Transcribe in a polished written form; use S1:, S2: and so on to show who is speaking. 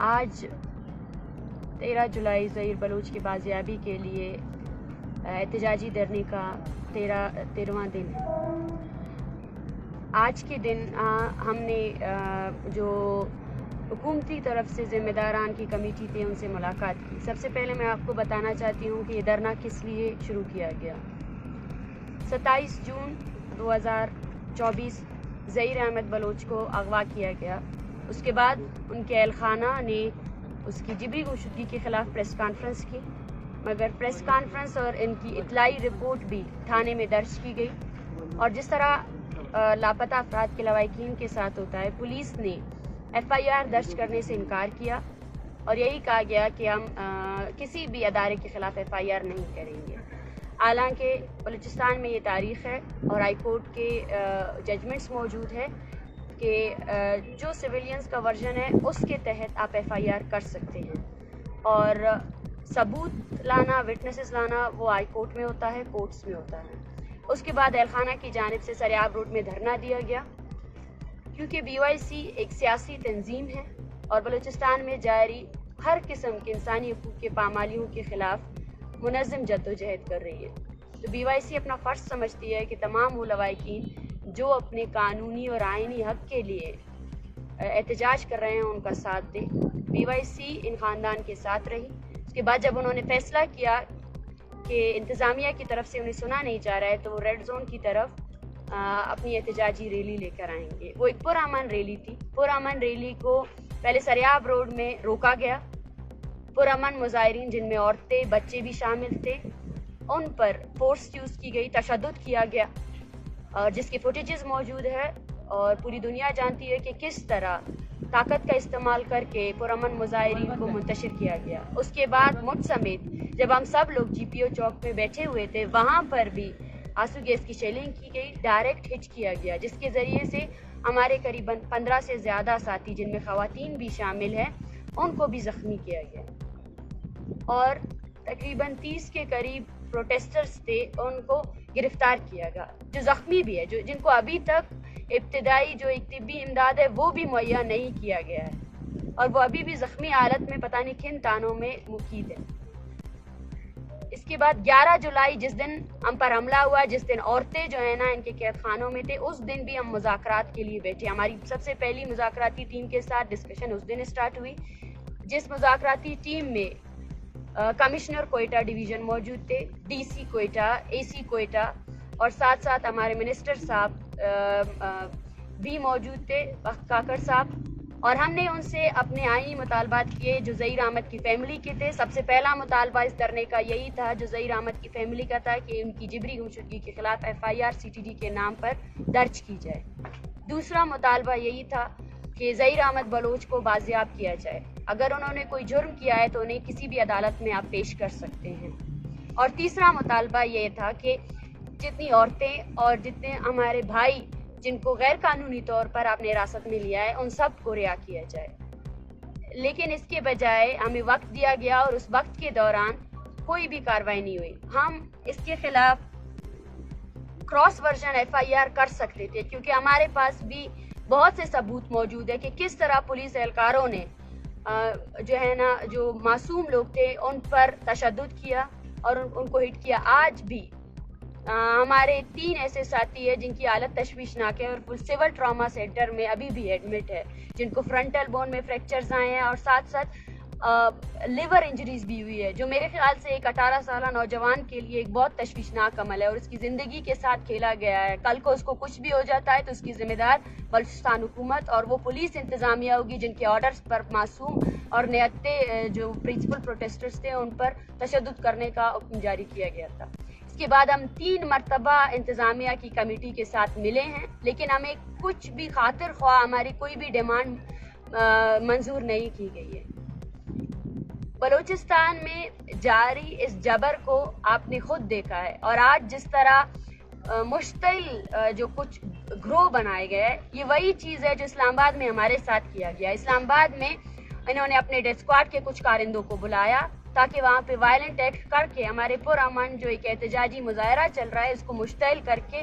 S1: آج 13 جولائی ظہیر بلوچ کی بازیابی کے لیے احتجاجی دھرنے کا 13واں دن ہے۔ آج کے دن ہم نے جو حکومتی طرف سے ذمہ داران کی کمیٹی تھی ان سے ملاقات کی۔ سب سے پہلے میں آپ کو بتانا چاہتی ہوں کہ یہ دھرنا کس لیے شروع کیا گیا۔ 27 جون 2024 ظہیر احمد بلوچ کو اغوا کیا گیا۔ اس کے بعد ان کے اہل خانہ نے اس کی جبری گمشدگی کے خلاف پریس کانفرنس کی، مگر پریس کانفرنس اور ان کی اطلاعی رپورٹ بھی تھانے میں درج کی گئی، اور جس طرح لاپتہ افراد کے لواحقین کے ساتھ ہوتا ہے، پولیس نے FIR درج کرنے سے انکار کیا اور یہی کہا گیا کہ ہم کسی بھی ادارے کے خلاف FIR نہیں کریں گے۔ حالانکہ بلوچستان میں یہ تاریخ ہے اور ہائی کورٹ کے ججمنٹس موجود ہے کہ جو سویلینز کا ورژن ہے اس کے تحت آپ FIR کر سکتے ہیں، اور ثبوت لانا، وٹنسز لانا وہ ہائی کورٹ میں ہوتا ہے، کورٹس میں ہوتا ہے۔ اس کے بعد اہل خانہ کی جانب سے سریاب روڈ میں دھرنا دیا گیا، کیونکہ BYC ایک سیاسی تنظیم ہے اور بلوچستان میں جاری ہر قسم کے انسانی حقوق کے پامالیوں کے خلاف منظم جدوجہد کر رہی ہے۔ تو BYC اپنا فرض سمجھتی ہے کہ تمام وہ لواحقین جو اپنے قانونی اور آئینی حق کے لیے احتجاج کر رہے ہیں ان کا ساتھ دے۔ BYC ان خاندان کے ساتھ رہی۔ اس کے بعد جب انہوں نے فیصلہ کیا کہ انتظامیہ کی طرف سے انہیں سنا نہیں جا رہا ہے تو وہ ریڈ زون کی طرف اپنی احتجاجی ریلی لے کر آئیں گے۔ وہ ایک پرامن ریلی تھی۔ پرامن ریلی کو پہلے سریاب روڈ میں روکا گیا۔ پرامن مظاہرین جن میں عورتیں، بچے بھی شامل تھے، ان پر فورس یوز کی گئی، تشدد کیا گیا، اور جس کی فوٹیجز موجود ہے اور پوری دنیا جانتی ہے کہ کس طرح طاقت کا استعمال کر کے پرامن مظاہرین کو منتشر کیا گیا۔ اس کے بعد مجھ سمیت جب ہم سب لوگ GPO چوک میں بیٹھے ہوئے تھے، وہاں پر بھی آنسو گیس کی شیلنگ کی گئی، ڈائریکٹ ہٹ کیا گیا، جس کے ذریعے سے ہمارے قریب 15 سے زیادہ ساتھی جن میں خواتین بھی شامل ہیں ان کو بھی زخمی کیا گیا، اور تقریباً 30 کے قریب پروٹیسٹرز تھے ان کو گرفتار کیا گیا، جو زخمی بھی ہے، جن کو ابھی تک ابتدائی جو ایک طبی امداد ہے وہ بھی مہیا نہیں کیا گیا ہے، اور وہ ابھی بھی زخمی حالت میں پتہ نہیں کن تانوں میں مقید ہے۔ اس کے بعد 11 جولائی جس دن ہم پر حملہ ہوا، جس دن عورتیں جو ہیں نا ان کے قید خانوں میں تھے، اس دن بھی ہم مذاکرات کے لیے بیٹھے۔ ہماری سب سے پہلی مذاکراتی ٹیم کے ساتھ ڈسکشن اس دن اسٹارٹ ہوئی، جس مذاکراتی ٹیم میں کمشنر کوئٹہ ڈویژن موجود تھے، DC کوئٹہ، AC کوئٹہ، اور ساتھ ساتھ ہمارے منسٹر صاحب بھی موجود تھے، وقت کاکڑ صاحب، اور ہم نے ان سے اپنے آئینی مطالبات کیے جو ظہیر احمد کی فیملی کے تھے۔ سب سے پہلا مطالبہ اس دھرنے کا یہی تھا جو ظہیر احمد کی فیملی کا تھا کہ ان کی جبری گمشدگی کے خلاف FIR CTD کے نام پر درج کی جائے۔ دوسرا مطالبہ یہی تھا کہ ظہیر احمد بلوچ کو بازیاب کیا جائے، اگر انہوں نے کوئی جرم کیا ہے تو انہیں کسی بھی عدالت میں آپ پیش کر سکتے ہیں۔ اور تیسرا مطالبہ یہ تھا کہ جتنی عورتیں اور جتنے ہمارے بھائی جن کو غیر قانونی طور پر آپ نے حراست میں لیا ہے ان سب کو رہا کیا جائے۔ لیکن اس کے بجائے ہمیں وقت دیا گیا اور اس وقت کے دوران کوئی بھی کارروائی نہیں ہوئی۔ ہم اس کے خلاف کراس ورژن FIR کر سکتے تھے کیونکہ ہمارے پاس بھی بہت سے ثبوت موجود ہے کہ کس طرح پولیس اہلکاروں نے جو ہے نا جو معصوم لوگ تھے ان پر تشدد کیا اور ان کو ہٹ کیا۔ آج بھی ہمارے 3 ایسے ساتھی ہیں جن کی حالت تشویشناک ہے اور سول ٹراما سینٹر میں ابھی بھی ایڈمٹ ہے، جن کو فرنٹل بون میں فریکچرز آئے ہیں اور ساتھ ساتھ لیور انجریز بھی ہوئی ہے، جو میرے خیال سے ایک 18 سالہ نوجوان کے لیے ایک بہت تشویشناک عمل ہے اور اس کی زندگی کے ساتھ کھیلا گیا ہے۔ کل کو اس کو کچھ بھی ہو جاتا ہے تو اس کی ذمہ دار بلوچستان حکومت اور وہ پولیس انتظامیہ ہوگی جن کے آرڈرز پر معصوم اور نہتے جو پرنسپل پروٹیسٹرز تھے ان پر تشدد کرنے کا حکم جاری کیا گیا تھا۔ اس کے بعد ہم 3 مرتبہ انتظامیہ کی کمیٹی کے ساتھ ملے ہیں، لیکن ہمیں کچھ بھی خاطر خواہ ہماری کوئی بھی ڈیمانڈ منظور نہیں کی گئی ہے۔ بلوچستان میں جاری اس جبر کو آپ نے خود دیکھا ہے، اور آج جس طرح مشتعل جو کچھ گروہ بنائے گئے ہیں، یہ وہی چیز ہے جو اسلام آباد میں ہمارے ساتھ کیا گیا۔ اسلام آباد میں انہوں نے اپنے ڈیتھ اسکواڈ کے کچھ کارندوں کو بلایا تاکہ وہاں پہ وائلنٹ ایکٹ کر کے ہمارے پرامن جو ایک احتجاجی مظاہرہ چل رہا ہے اس کو مشتعل کر کے